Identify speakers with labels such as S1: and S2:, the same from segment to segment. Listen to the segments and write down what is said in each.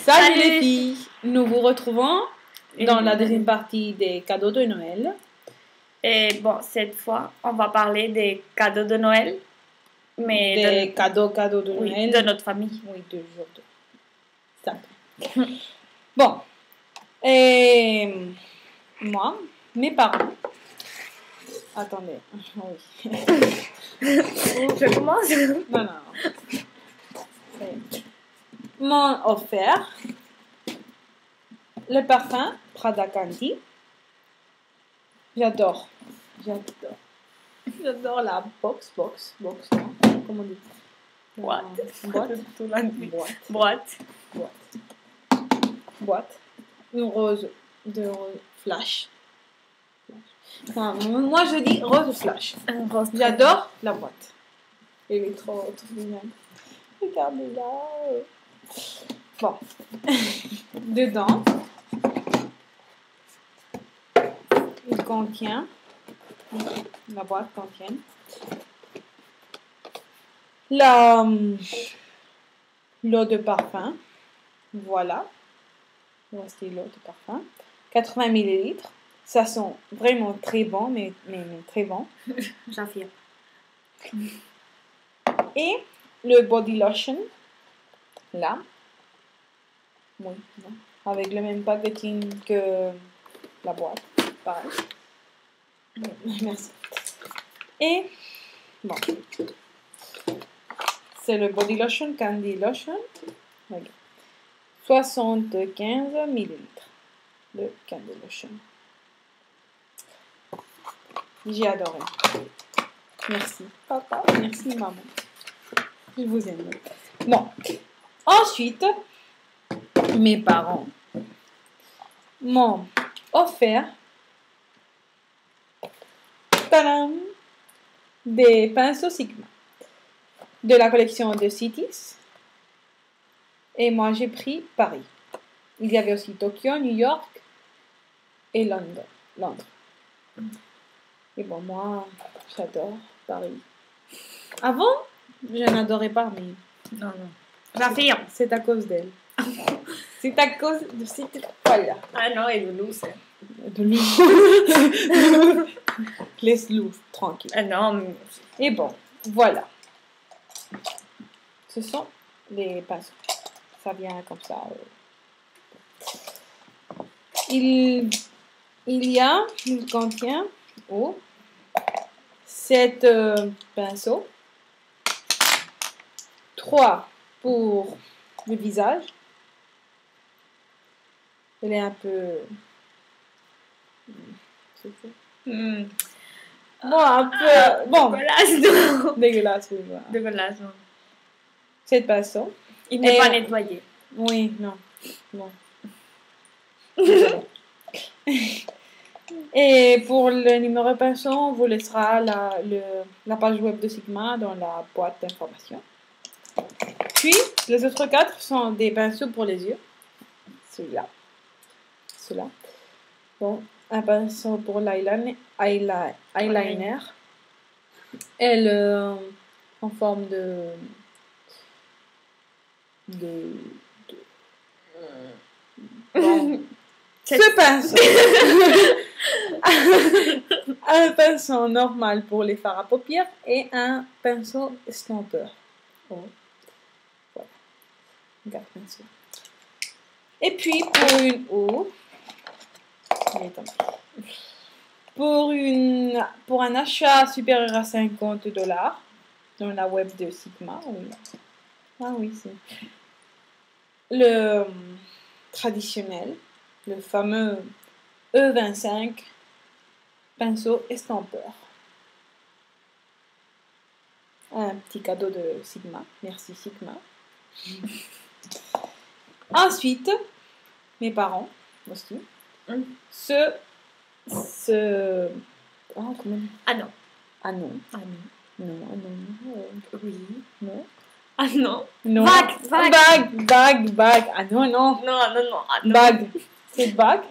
S1: Salut les filles! Nous vous retrouvons dans la deuxième partie des cadeaux de Noël.
S2: Et bon, cette fois, on va parler des cadeaux de Noël. Mais
S1: Des cadeaux de
S2: oui,
S1: Noël.
S2: de notre famille.
S1: Oui, de jour de... Ça. Bon. Et moi, mes parents... Attendez. Oui.
S2: Je commence.
S1: Non. M'ont offert le parfum Prada Candy. J'adore la box, non, comment on dit? Boîte. Une rose de flash. Enfin, moi je dis rose flash. J'adore la boîte. Elle est trop mignonne. Regardez-la. Bon. Dedans, la boîte contient l'eau de parfum. Voilà. Voici l'eau de parfum. 80 ml. Ça sent vraiment très bon, mais très bon.
S2: J'affirme.
S1: Et le body lotion. Là. Oui, non. Avec le même packaging que la boîte. Pareil. Merci. Et bon. C'est le body lotion, Candy Lotion. Regarde. 75 ml de Candy Lotion. J'ai adoré. Merci papa, merci maman. Je vous aime. Bon. Ensuite, mes parents m'ont offert des pinceaux Sigma de la collection de Cities. Et moi, j'ai pris Paris. Il y avait aussi Tokyo, New York et Londres. Et bon, moi, j'adore Paris. Avant, je n'adorais pas, mais...
S2: Non. J'affirme.
S1: C'est à cause d'elle. C'est à cause de cette... Voilà.
S2: Ah non, et de Lou, c'est...
S1: De Lou. Laisse Lou tranquille.
S2: Ah non, mais...
S1: Et bon, voilà. Ce sont les pinceaux. Ça vient comme ça. Il contient 7 pinceaux. 3 pour le visage. Elle est un peu... Bon, un peu... Bon. Dégueulasse, oui. Voilà.
S2: Dégueulasse, non.
S1: 7 pinceaux.
S2: Il n'est pas nettoyé.
S1: Oui, non. Et pour le numéro de pinceau, on vous laissera la page web de Sigma dans la boîte d'information. Puis, les autres 4 sont des pinceaux pour les yeux. Celui-là. Bon, un pinceau pour l'eyeliner. Elle en forme de bon. Ce pinceau. Un pinceau normal pour les fards à paupières et un pinceau estompeur. Voilà. Regarde pinceau. Et puis pour un achat supérieur à $50 dans la web de Sigma, oui. Ah oui, c'est le traditionnel, le fameux E25 pinceau estompeur. Un petit cadeau de Sigma. Merci Sigma. Ensuite, mes parents aussi. Comment on dit?
S2: Ah non.
S1: Oui. Non.
S2: Ah non.
S1: Non.
S2: Bague.
S1: Ah non.
S2: Non.
S1: Bague. Cette bague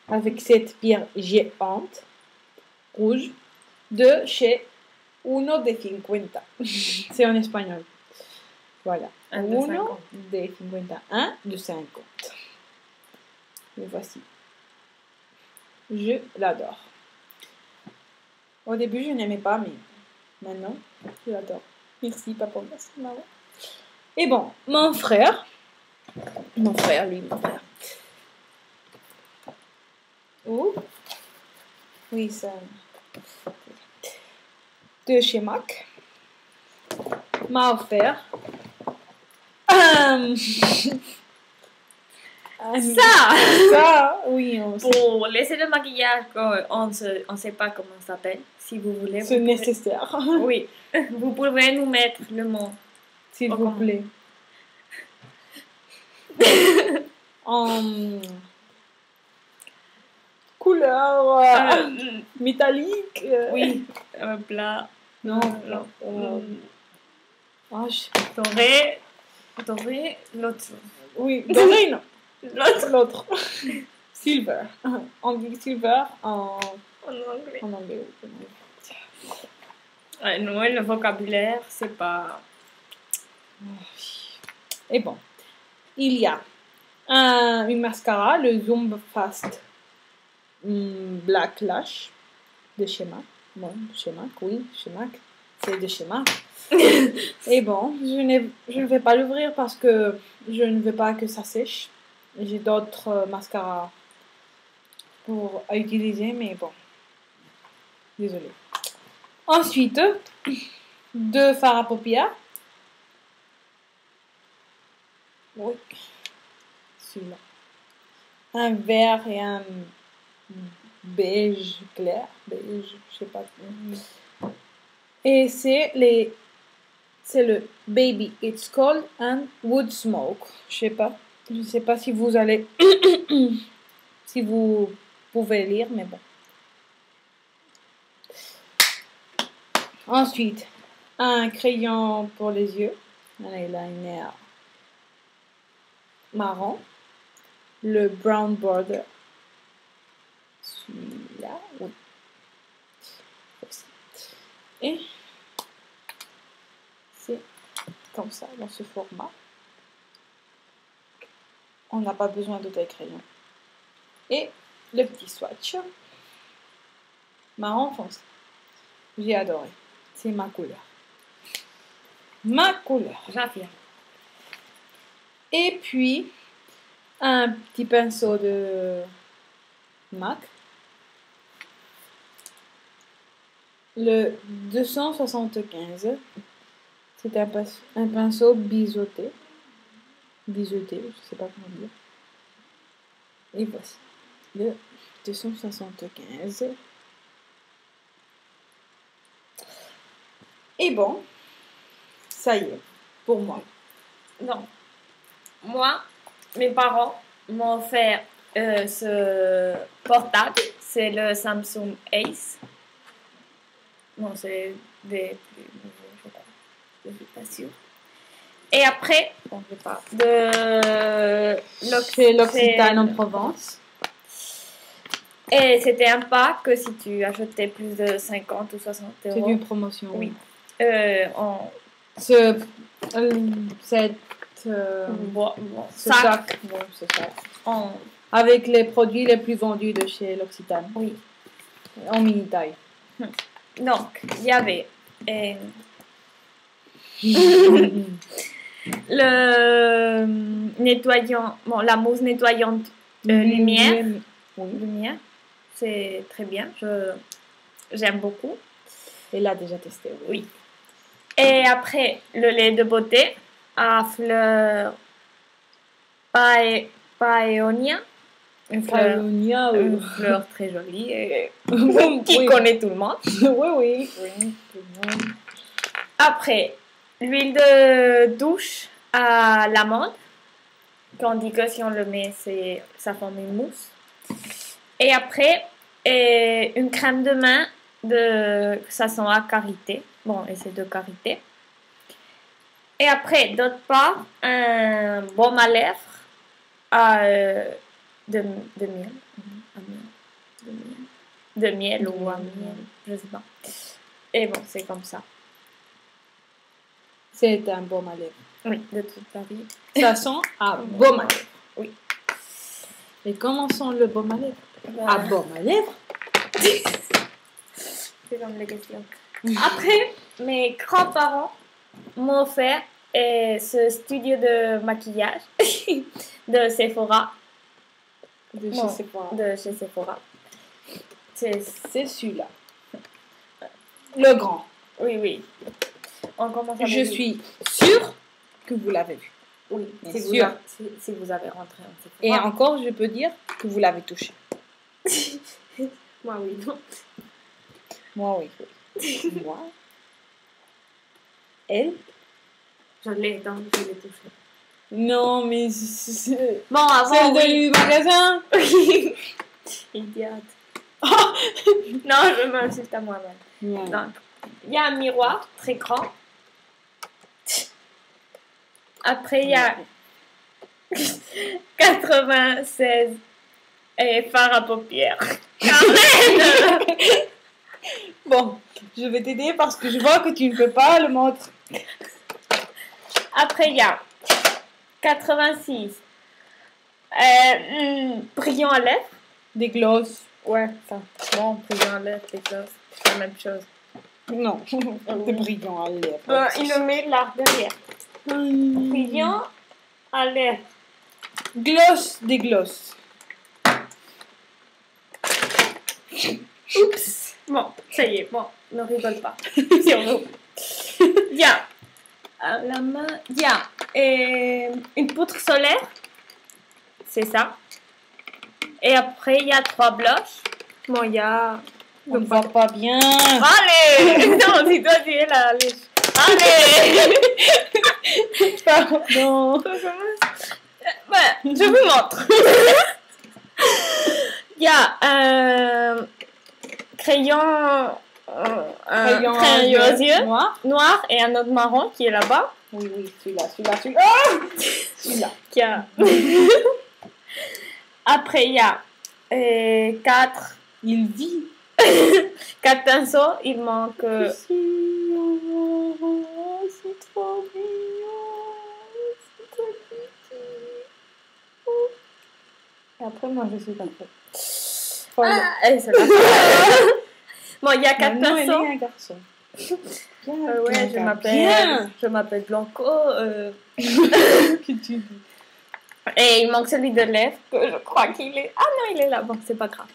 S1: avec cette pierre géante rouge de chez Uno de 50. C'est en espagnol. Voilà.
S2: Un de 50.
S1: de 51 de 50. Le voici. Je l'adore. Au début, je n'aimais pas, mais maintenant, je l'adore. Merci, papa. Merci, maman. Et bon, mon frère. Mon frère. Oh. Oui, ça. De chez Mac. M'a offert. Ça, oui.
S2: Pour laisser le maquillage, on ne sait pas comment ça s'appelle. Si vous voulez.
S1: C'est nécessaire.
S2: Oui. Vous pouvez nous mettre le mot.
S1: S'il vous plaît. En couleur métallique.
S2: Oui. Plat.
S1: Non.
S2: Doré, l'autre.
S1: Oui, doré, non.
S2: L'autre.
S1: Silver. On dit silver en
S2: anglais.
S1: En anglais.
S2: Non, le vocabulaire, c'est pas...
S1: Et bon, il y a une mascara, le Zoom Fast Black Lash de chez Mac. Bon, chez Mac, oui, chez Mac. C'est de chez Mac. Et bon, je ne vais pas l'ouvrir parce que je ne veux pas que ça sèche. J'ai d'autres mascaras à utiliser, mais bon. Désolée. Ensuite, 2 fards à paupières. Oui. Celui-là. Un vert et un beige clair. Beige, je sais pas. Et c'est le Baby It's Cold and Wood Smoke. Je sais pas si vous allez si vous pouvez lire, mais bon. Ensuite, un crayon pour les yeux, un eyeliner marron, le brown border, celui-là, oui. Et c'est comme ça, dans ce format. On n'a pas besoin d'autres crayons. Et le petit swatch marron foncé. J'ai adoré. C'est ma couleur. Ma couleur.
S2: J'affirme.
S1: Et puis, un petit pinceau de MAC. Le 275. C'est un pinceau biseauté. Biseauté, je ne sais pas comment dire. Et voici. Le 275. Et bon, ça y est, pour moi.
S2: Non. Moi, mes parents m'ont offert ce portable. C'est le Samsung Ace. Non, c'est des plus nouveaux, je crois. Je ne suis pas sûre. Et après, bon, je parle de
S1: l'Occitane en Provence.
S2: Et c'était un pack que si tu achetais plus de 50 ou 60 euros.
S1: C'est une promotion.
S2: Oui.
S1: Ce
S2: sac.
S1: Bon, c'est ça. Avec les produits les plus vendus de chez l'Occitane.
S2: Oui.
S1: En mini taille.
S2: Donc, il y avait le nettoyant, bon, la mousse nettoyante lumière.
S1: Oui.
S2: Lumière. C'est très bien. J'aime beaucoup.
S1: Elle l'a déjà testé.
S2: Oui. Et après, le lait de beauté à fleur paeonia. Une fleur très jolie et qui connaît tout le monde.
S1: Oui.
S2: Après, l'huile de douche à l'amande. Qu'on dit que si on le met, ça forme une mousse. Et après, une crème de main ça sent à karité. Bon, et c'est de karité. Et après, d'autre part, un baume à lèvres de miel. De miel ou à miel, je sais pas. Et bon, c'est comme ça.
S1: C'est un baume à lèvres.
S2: Oui, de toute la vie.
S1: Ça sent à baume à lèvres.
S2: Oui.
S1: Et comment sent le baume à lèvres? À baume à lèvres.
S2: C'est comme les questions. Après, mes grands-parents m'ont offert ce studio de maquillage de Sephora.
S1: De chez
S2: Non,
S1: Sephora.
S2: de chez Sephora.
S1: C'est celui-là. Le grand.
S2: Oui, oui. On commence à
S1: Je suis sûre que vous l'avez vu.
S2: Oui,
S1: bien
S2: si
S1: sûr.
S2: si vous avez rentré en Sephora.
S1: Et encore, je peux dire que vous l'avez touché.
S2: Moi, oui, non.
S1: Moi, oui. Moi. Elle?
S2: Je l'ai touché.
S1: Non, mais
S2: Bon, avant,
S1: celle
S2: oui.
S1: du magasin.
S2: Idiote. Non, je m'insulte à moi-même.
S1: Ouais.
S2: Donc, il y a un miroir très grand. Après, il y a 96 fards à paupières.
S1: Bon, je vais t'aider parce que je vois que tu ne peux pas le montrer.
S2: Après, il y a 86 brillants à lèvres.
S1: Des glosses.
S2: Ouais, ça. Bon, brillants à lèvres, des glosses, c'est la même chose.
S1: Non, des brillants à lèvres.
S2: Il le met là, derrière. Brillant à lèvres.
S1: Gloss, des glosses.
S2: Oups. Bon, ça y est, bon, ne rigole pas. Sur vous. Il y a à la main, il y a une poutre solaire. C'est ça. Et après, il y a 3 blushs. Bon, il y a...
S1: On ne voit pas bien.
S2: Allez. Non, si toi tu es là, allez. Allez.
S1: Pardon.
S2: Ouais, je vous montre. Il y a un crayon aux yeux noir et un autre marron qui est là-bas.
S1: Oui, oui, celui-là. Ah, celui-là.
S2: Qui a... Après, il y a 4
S1: Il vit.
S2: 4 pinceaux. Il manque...
S1: C'est trop mignon. C'est trop petit. Et après, moi, je suis parfaite.
S2: c'est la Bon, il y a 4
S1: Maintenant,
S2: pinceaux.
S1: elle est un garçon.
S2: Ouais, je m'appelle Blanco.
S1: Que tu dis.
S2: Et il manque celui de lèvres, que je crois qu'il est... Ah non, il est là. Bon, c'est pas grave.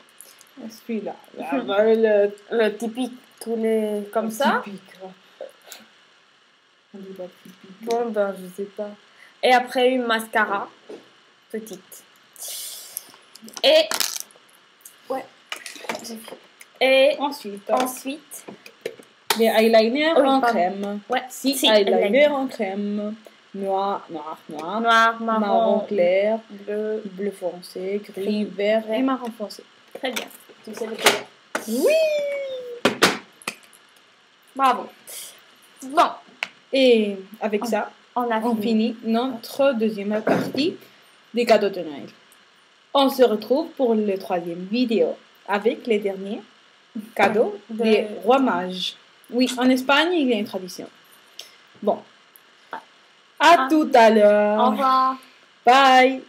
S1: Celui-là. Le
S2: Le typique, tous les... Comme ça.
S1: typique. On dit pas typique.
S2: Bon, ben, je sais pas. Et après, une mascara. Petite. Et... Ouais. Et ensuite...
S1: Les eyeliners en
S2: pardon.
S1: crème.
S2: Ouais.
S1: 6 eyeliners en crème. Noir, marron clair, bleu foncé, gris, vert et marron foncé.
S2: Très bien. Tu sais le couleur.
S1: Oui!
S2: Bravo. Bon.
S1: Et avec ça,
S2: on
S1: finit notre deuxième partie des cadeaux de Noël. On se retrouve pour le 3e vidéo avec les derniers cadeaux des rois mages. Oui, en Espagne, il y a une tradition. Bon. À tout à l'heure.
S2: Au revoir.
S1: Bye.